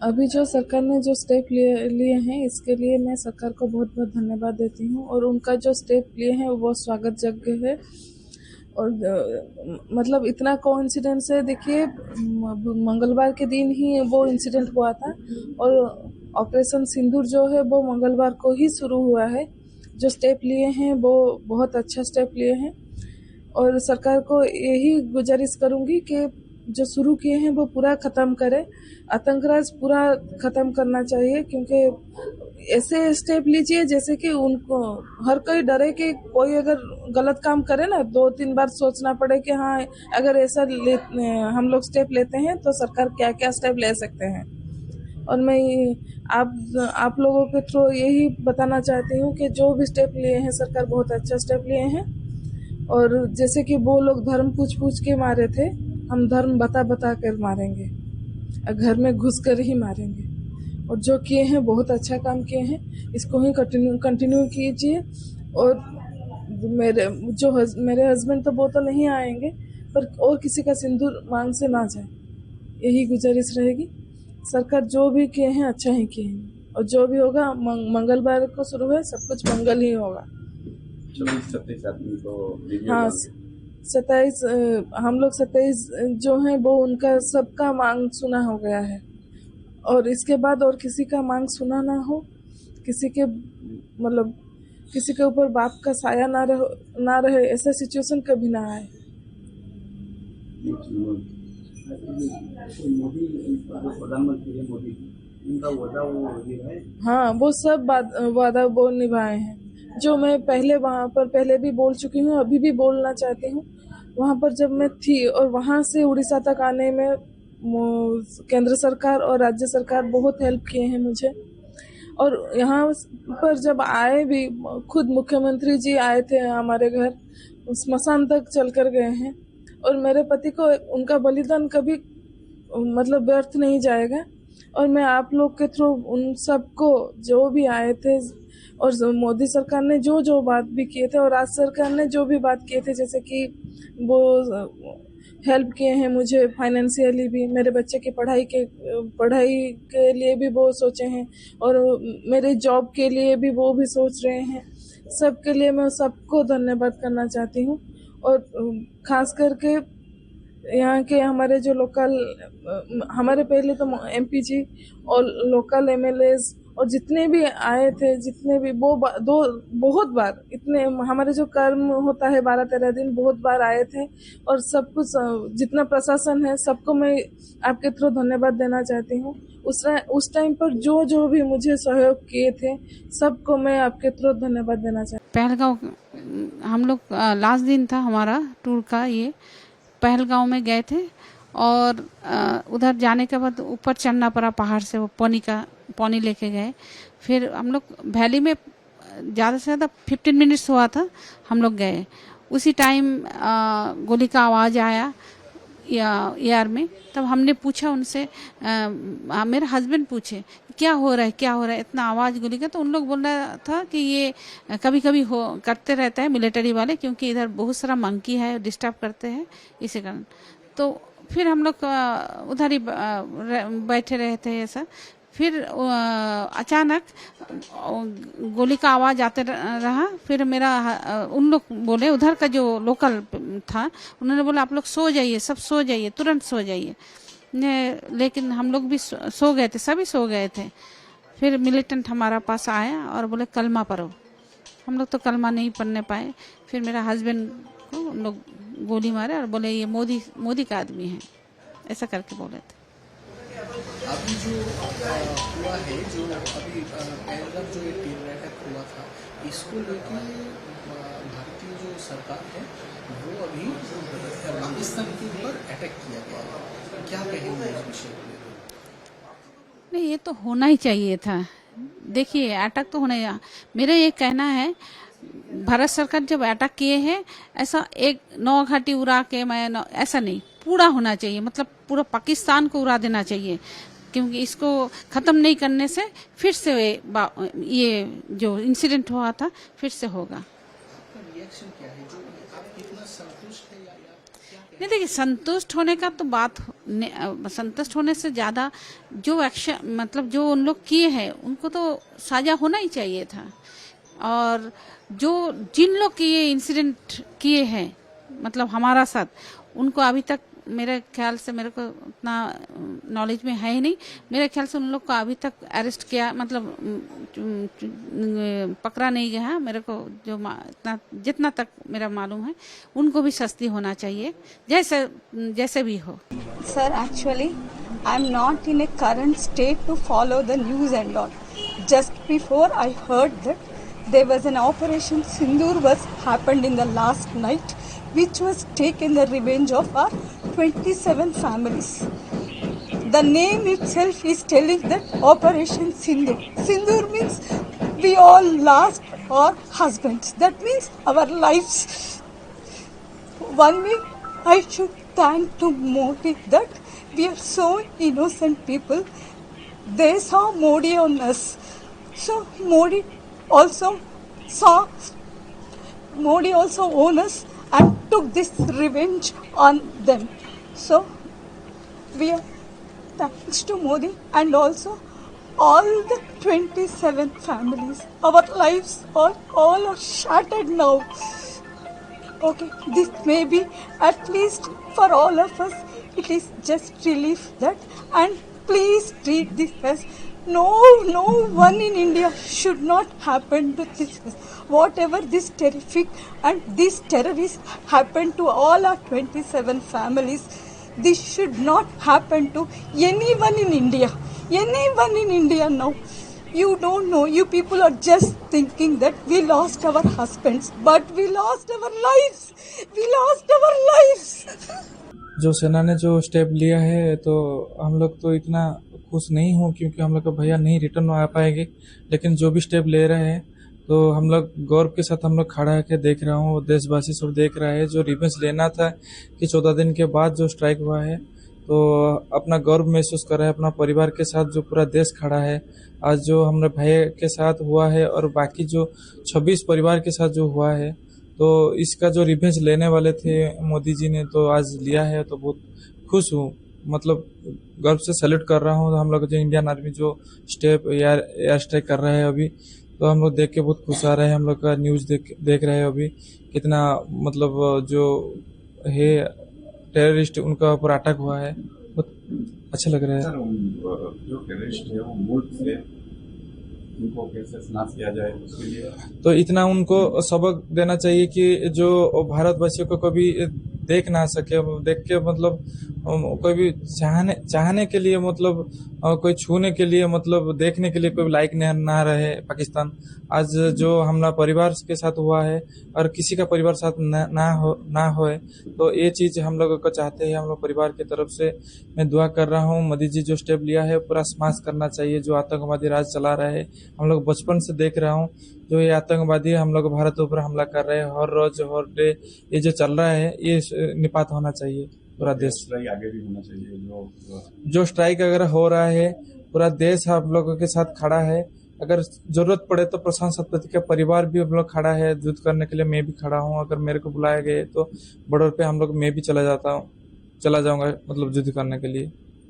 अभी जो सरकार ने जो स्टेप लिए हैं, इसके लिए मैं सरकार को बहुत बहुत धन्यवाद देती हूँ। और उनका जो स्टेप लिए हैं वो स्वागत योग्य है। और मतलब इतना कोइंसिडेंस है, देखिए मंगलवार के दिन ही वो इंसिडेंट हुआ था और ऑपरेशन सिंदूर जो है वो मंगलवार को ही शुरू हुआ है। जो स्टेप लिए हैं वो बहुत अच्छा स्टेप लिए हैं और सरकार को यही गुजारिश करूंगी कि जो शुरू किए हैं वो पूरा ख़त्म करें। आतंकराज पूरा ख़त्म करना चाहिए, क्योंकि ऐसे स्टेप लीजिए जैसे कि उनको हर कोई डरे कि कोई अगर गलत काम करे ना 2-3 बार सोचना पड़े कि हाँ अगर ऐसा हम लोग स्टेप लेते हैं तो सरकार क्या क्या स्टेप ले सकते हैं। और मैं आप लोगों के थ्रू यही बताना चाहती हूँ कि जो भी स्टेप लिए हैं सरकार बहुत अच्छा स्टेप लिए हैं। और जैसे कि वो लोग धर्म पूछ पूछ के मारे थे, हम धर्म बता बता कर मारेंगे, घर में घुस कर ही मारेंगे। और जो किए हैं बहुत अच्छा काम किए हैं, इसको ही कंटिन्यू कीजिए। और मेरे हस्बैंड तो वो तो नहीं आएंगे, पर और किसी का सिंदूर मांग से ना जाए, यही गुजारिश रहेगी। सरकार जो भी किए हैं अच्छा ही किए हैं और जो भी होगा मंगलवार को शुरू है, सब कुछ मंगल ही होगा। 27 आदमी को हाँ 27 हम लोग 27 जो हैं वो उनका सबका मांग सुना हो गया है। और इसके बाद और किसी का मांग सुना ना हो, किसी के मतलब किसी के ऊपर बाप का साया ना रहे, ऐसा सिचुएशन कभी ना आए। मोदी प्रधानमंत्री मोदी उनका वादा वो निभाए। हाँ वो सब वादा वो निभाए हैं, जो मैं पहले भी बोल चुकी हूँ, अभी भी बोलना चाहती हूँ। वहाँ पर जब मैं थी और वहाँ से उड़ीसा तक आने में केंद्र सरकार और राज्य सरकार बहुत हेल्प किए हैं मुझे। और यहाँ पर जब आए भी, खुद मुख्यमंत्री जी आए थे हमारे घर, स्मशान तक चल कर गए हैं। और मेरे पति को उनका बलिदान कभी मतलब व्यर्थ नहीं जाएगा। और मैं आप लोग के थ्रू उन सबको जो भी आए थे और मोदी सरकार ने जो जो बात भी किए थे और राज्य सरकार ने जो भी बात किए थे, जैसे कि वो हेल्प किए हैं मुझे फाइनेंशियली भी, मेरे बच्चे की पढ़ाई के लिए भी वो सोचे हैं और मेरे जॉब के लिए भी वो भी सोच रहे हैं। सबके लिए मैं सबको धन्यवाद करना चाहती हूँ। और खास करके यहाँ के हमारे जो हमारे पहले तो एमपी जी और लोकल एमएलएज और जितने भी आए थे, जितने भी बहुत बार, इतने हमारे जो कर्म होता है 12-13 दिन, बहुत बार आए थे। और सब कुछ जितना प्रशासन है सबको मैं आपके थ्रू धन्यवाद देना चाहती हूँ। उस टाइम पर जो जो भी मुझे सहयोग किए थे सबको मैं आपके थ्रू धन्यवाद देना चाहती हूँ। पहलगांव हम लोग लास्ट दिन था हमारा टूर का, ये पहलगांव में गए थे और उधर जाने के बाद ऊपर चढ़ना पड़ा पहाड़ से, वो पानी लेके गए। फिर हम लोग वैली में ज़्यादा से ज़्यादा 15 मिनट्स हुआ था, हम लोग गए। उसी टाइम गोली का आवाज़ आया एयर में। तब हमने पूछा उनसे, मेरे हस्बैंड पूछे क्या हो रहा है इतना आवाज़ गोली का। तो उन लोग बोल रहा था कि ये कभी कभी करते रहता है मिलिट्री वाले, क्योंकि इधर बहुत सारा मंकी है, डिस्टर्ब करते हैं इसी कारण। तो फिर हम लोग उधर ही बैठे रहे थे ऐसा। फिर अचानक गोली का आवाज़ आते रहा। फिर उन लोग बोले, उधर का जो लोकल था उन्होंने बोला आप लोग सो जाइए, सब सो जाइए, तुरंत सो जाइए। लेकिन हम लोग भी सो गए थे, सभी सो गए थे। फिर मिलिटेंट हमारा पास आया और बोले कलमा पढ़ो। हम लोग तो कलमा नहीं पढ़ने पाए। फिर मेरा हस्बैंड को उन लोग गोली मारे और बोले ये मोदी का आदमी है, ऐसा करके बोले थे। अभी जो हुआ है, जो अभी पहलगाम जो ये टेरर अटैक हुआ था, इसको लेके भारतीय जो सरकार है वो अभी पाकिस्तान के ऊपर अटैक किया गया है, क्या कहेंगे इस विषय को? नहीं, ये तो होना ही चाहिए था। देखिए अटैक तो होना ही, मेरा ये कहना है भारत सरकार जब अटैक किए हैं ऐसा एक 9 घाटी उड़ा के ऐसा नहीं, पूरा होना चाहिए, मतलब पूरा पाकिस्तान को उड़ा देना चाहिए। क्योंकि इसको ख़त्म नहीं करने से फिर से ये जो इंसिडेंट हुआ था फिर से होगा। नहीं देखिए, संतुष्ट होने का तो संतुष्ट होने से ज्यादा जो एक्शन मतलब जो उन लोग किए हैं उनको तो साजा होना ही चाहिए था। और जो जिन लोग की ये इंसिडेंट किए हैं मतलब हमारा साथ, उनको अभी तक मेरे ख्याल से, मेरे को उतना नॉलेज में है ही नहीं, मेरे ख्याल से उन लोग को अभी तक अरेस्ट किया मतलब पकड़ा नहीं गया है। मेरे को जो जितना तक मेरा मालूम है उनको भी सस्ती होना चाहिए, जैसे भी हो। Sir, actually, I'm not in a current state to follow the news and all. Just before I heard that there was an Operation Sindoor was happened in the last night, which was taken the revenge of our 27 families. The name itself is telling that Operation Sindoor. Sindoor means we all lost our husbands. That means our lives. One way I should thank to Modi that we are so innocent people. They saw Modi on us. So Modi also owned us and took this revenge on them. So we are thanks to Modi and also all the 27 families. Our lives all are shattered now. Okay, this may be at least for all of us. It is just relief that, and please treat this as no one in India should not happen to this. Whatever this terrific and this terrorist happened to all our 27 families, this should not happen to anyone in India. Anyone in India now. You don't know, you people are just thinking that we lost our husbands, but we lost our lives. We lost our lives. जो सेना ने जो step लिया है तो हम लोग तो इतना खुश नहीं हूँ, क्योंकि हम लोग का भैया नहीं रिटर्न आ पाएंगे। लेकिन जो भी स्टेप ले रहे हैं तो हम लोग गौरव के साथ हम लोग खड़ा है देख रहा हूँ, देशवासी सब देख रहा है। जो रिवेंज लेना था कि 14 दिन के बाद जो स्ट्राइक हुआ है तो अपना गौरव महसूस कर रहा है, अपना परिवार के साथ जो पूरा देश खड़ा है। आज जो हमने भाई के साथ हुआ है और बाकी जो 26 परिवार के साथ जो हुआ है, तो इसका जो रिवेंज लेने वाले थे मोदी जी ने तो आज लिया है, तो बहुत खुश हूँ। मतलब गर्व से सैल्यूट कर रहा हूँ। हम लोग जो इंडियन आर्मी जो स्टेप एयर स्ट्राइक कर रहे हैं अभी, तो हम लोग देख के बहुत खुश आ रहे हैं। हम लोग का न्यूज़ देख रहे हैं अभी कितना मतलब जो है टेररिस्ट उनका ऊपर अटैक हुआ है, बहुत अच्छा लग रहा है। जो टेररिस्ट है वो मूल से उनको कैसे नाश किया जाए उसके लिए तो इतना उनको सबक देना चाहिए कि जो भारतवासियों को कभी देख ना सके, देख के मतलब कोई भी चाहने के लिए मतलब कोई छूने के लिए मतलब देखने के लिए कोई लायक ना रहे पाकिस्तान। आज जो हमला परिवार के साथ हुआ है और किसी का परिवार साथ ना होए, तो ये चीज हम लोगों को चाहते हैं। हम लोग परिवार की तरफ से मैं दुआ कर रहा हूँ। मोदी जी जो स्टेप लिया है पूरा समाप्त करना चाहिए। जो आतंकवादी राज चला रहे हैं, हम लोग बचपन से देख रहा हूँ जो ये आतंकवादी हम लोग भारत ऊपर हमला कर रहे हैं हर रोज हर डे, ये जो चल रहा है ये निपात होना चाहिए। पूरा देश आगे भी होना चाहिए। जो स्ट्राइक अगर हो रहा है पूरा देश आप लोगों के साथ खड़ा है। अगर जरूरत पड़े तो प्रशांत सतपथी का परिवार भी हम लोग खड़ा है युद्ध करने के लिए। मैं भी खड़ा हूँ, अगर मेरे को बुलाया गए तो बॉर्डर पे हम लोग मैं भी चला जाऊंगा मतलब युद्ध करने के लिए।